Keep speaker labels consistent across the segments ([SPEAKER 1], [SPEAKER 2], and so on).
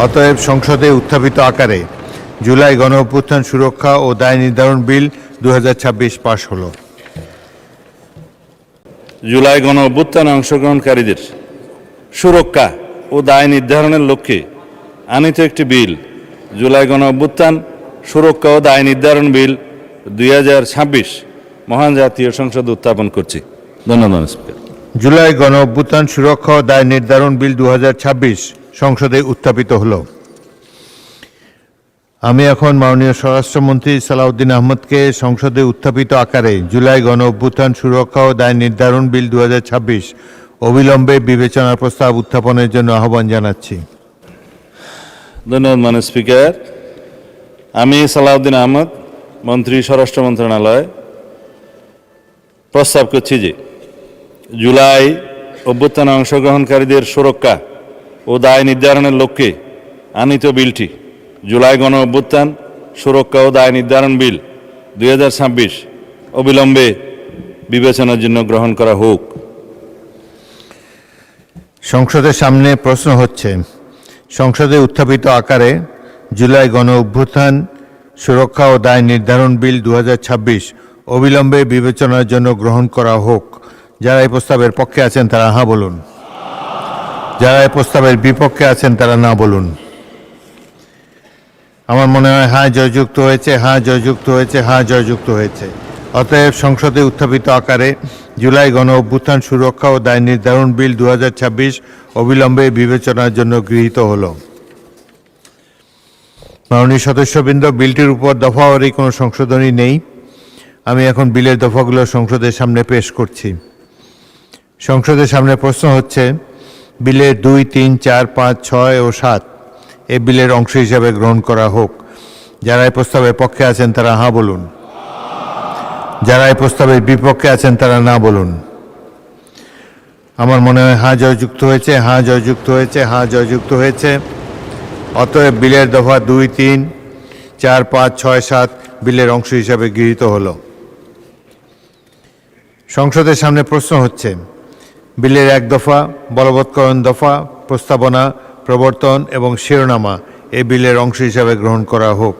[SPEAKER 1] অতএব সংসদে উত্থাপিত আকারে জুলাই গণঅভ্যুত্থান সুরক্ষা ও দায় নির্ধারণ বিল 2026 পাশ হলো।
[SPEAKER 2] জুলাই গণঅভ্যুত্থানে অংশগ্রহণকারীদের সুরক্ষা ও দায় নির্ধারণের লক্ষ্যে আনিত একটি বিল জুলাই গণঅভ্যুত্থান সুরক্ষা ও দায় নির্ধারণ বিল 2026 মহান জাতীয় সংসদে উত্থাপন করছি। ধন্যবাদ স্পিকার।
[SPEAKER 1] জুলাই গণঅভ্যুত্থান সুরক্ষা ও দায় নির্ধারণ বিল 2026 সংসদে উত্থাপিত হলো। আমি এখন মাননীয় স্বরাষ্ট্রমন্ত্রী সালাউদ্দিন আহমদকে সংসদে উত্থাপিত আকারে জুলাই গণঅভ্যুত্থান সুরক্ষা ও দায় নির্ধারণ বিল 2026 অবিলম্বে বিবেচনার প্রস্তাব উত্থাপনের জন্য আহ্বান জানাচ্ছি।
[SPEAKER 2] ধন্যবাদ মাননীয় স্পিকার। আমি সালাউদ্দিন আহমদ, মন্ত্রী স্বরাষ্ট্র মন্ত্রণালয়, প্রস্তাব করছি যে জুলাই অভ্যুত্থানে অংশগ্রহণকারীদের সুরক্ষা ও দায় নির্ধারণের লক্ষ্যে আনিত বিলটি জুলাই গণ অভ্যুত্থান সুরক্ষা ও দায় নির্ধারণ বিল 2026 অবিলম্বে বিবেচনার জন্য গ্রহণ করা হোক।
[SPEAKER 1] সংসদের সামনে প্রশ্ন হচ্ছে, সংসদে উত্থাপিত আকারে জুলাই গণ অভ্যুত্থান সুরক্ষা ও দায় নির্ধারণ বিল 2026 অবিলম্বে বিবেচনার জন্য গ্রহণ করা হোক। যারা এই প্রস্তাবের পক্ষে আছেন তারা হ্যাঁ বলুন, যারা এই প্রস্তাবের বিপক্ষে আছেন তারা না বলুন। আমার মনে হয় হ্যাঁ জয়যুক্ত হয়েছে, হ্যাঁ জয়যুক্ত হয়েছে, হ্যাঁ জয়যুক্ত হয়েছে। অতএব সংসদে উত্থাপিত আকারে জুলাই গণ অভ্যুত্থান সুরক্ষা ও দায় নির্ধারণ বিল 2026 অবিলম্বে বিবেচনার জন্য গৃহীত হল। মাননীয় সদস্যবৃন্দ, বিলটির উপর দফাওয়ারি কোনো সংশোধনী নেই। আমি এখন বিলের দফাগুলো সংসদের সামনে পেশ করছি। সংসদের সামনে প্রশ্ন হচ্ছে, বিলের 2, 3, 4, 5, 6 ও 7 এই বিলের অংশ হিসাবে গ্রহণ করা হোক। যারা এই প্রস্তাবের পক্ষে আছেন তারা হ্যাঁ বলুন, যারা এই প্রস্তাবের বিপক্ষে আছেন তারা না বলুন। আমার মনে হয় হ্যাঁ জয়যুক্ত হয়েছে, হ্যাঁ জয়যুক্ত হয়েছে, হ্যাঁ জয়যুক্ত হয়েছে। অতএব বিলের দফা 2, 3, 4, 5, 6, 7 বিলের অংশ হিসাবে গৃহীত হল। সংসদের সামনে প্রশ্ন হচ্ছে, বিলের 1 দফা, বলবৎকরণ দফা, প্রস্তাবনা, প্রবর্তন এবং শিরোনামা এই বিলের অংশ হিসাবে গ্রহণ করা হোক।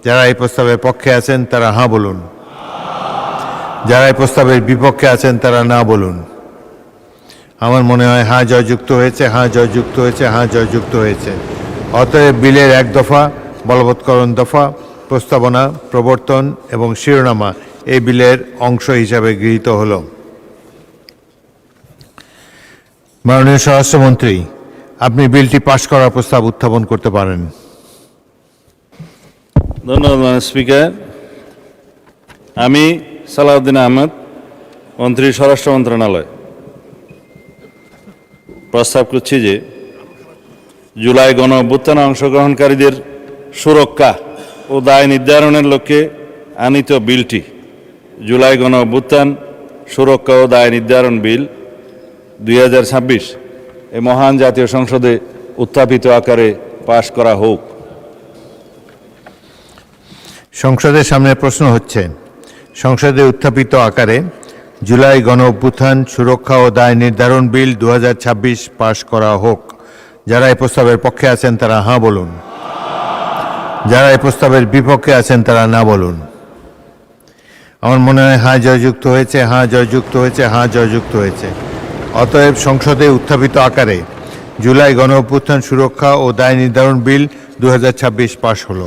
[SPEAKER 1] যারা এই প্রস্তাবের পক্ষে আছেন তারা হ্যাঁ বলুন, যারা এই প্রস্তাবের বিপক্ষে আছেন তারা না বলুন। আমার মনে হয় হ্যাঁ জয়যুক্ত হয়েছে, হ্যাঁ জয়যুক্ত হয়েছে, হ্যাঁ জয়যুক্ত হয়েছে। অতএব বিলের 1 দফা, বলবৎকরণ দফা, প্রস্তাবনা, প্রবর্তন এবং শিরোনামা এই বিলের অংশ হিসাবে গৃহীত হল। মাননীয় স্বরাষ্ট্রমন্ত্রী, আপনি বিলটি পাশ করার প্রস্তাব উত্থাপন করতে পারেন।
[SPEAKER 2] ধন্যবাদ স্পিকার। আমি সালাউদ্দিন আহমদ, মন্ত্রী স্বরাষ্ট্র মন্ত্রণালয়, প্রস্তাব করছি যে জুলাই গণ অভ্যুত্থানে অংশগ্রহণকারীদের সুরক্ষা ও দায় নির্ধারণের লক্ষ্যে আনিত বিলটি জুলাই গণ অভ্যুত্থান সুরক্ষা ও দায় নির্ধারণ বিল 2026 এই মহান জাতীয় সংসদে উত্থাপিত আকারে পাশ করা হোক।
[SPEAKER 1] সংসদের সামনে প্রশ্ন হচ্ছে, সংসদে উত্থাপিত আকারে জুলাই গণ অভ্যুত্থান সুরক্ষা ও দায় নির্ধারণ বিল 2026 পাশ করা হোক। যারা এই প্রস্তাবের পক্ষে আছেন তারা হ্যাঁ বলুন, যারা এই প্রস্তাবের বিপক্ষে আছেন তারা না বলুন। আমার মনে হয় হ্যাঁ জয়যুক্ত হয়েছে, হ্যাঁ জয়যুক্ত হয়েছে, হ্যাঁ জয়যুক্ত হয়েছে। অতএব সংসদে উত্থাপিত আকারে জুলাই গণ অভ্যুত্থান সুরক্ষা ও দায় নির্ধারণ বিল 2026 পাশ হলো।